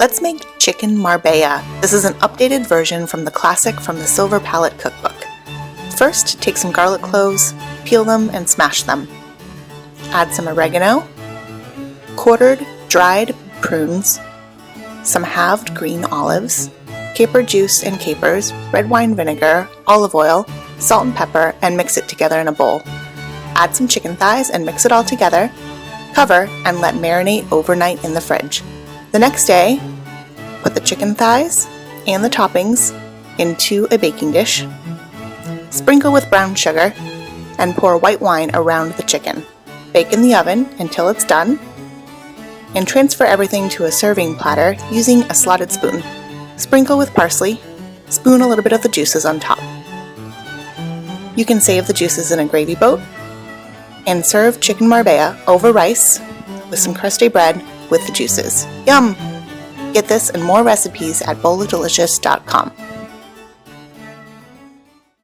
Let's make Chicken Marbella. This is an updated version from the classic from the Silver Palate Cookbook. First, take some garlic cloves, peel them and smash them. Add some oregano, quartered dried prunes, some halved green olives, caper juice and capers, red wine vinegar, olive oil, salt and pepper, and mix it together in a bowl. Add some chicken thighs and mix it all together. Cover and let marinate overnight in the fridge. The next day, put the chicken thighs and the toppings into a baking dish. Sprinkle with brown sugar and pour white wine around the chicken. Bake in the oven until it's done and transfer everything to a serving platter using a slotted spoon. Sprinkle with parsley, spoon a little bit of the juices on top. You can save the juices in a gravy boat and serve chicken marbella over rice with some crusty bread with the juices. Yum! Get this and more recipes at bowlofdelicious.com.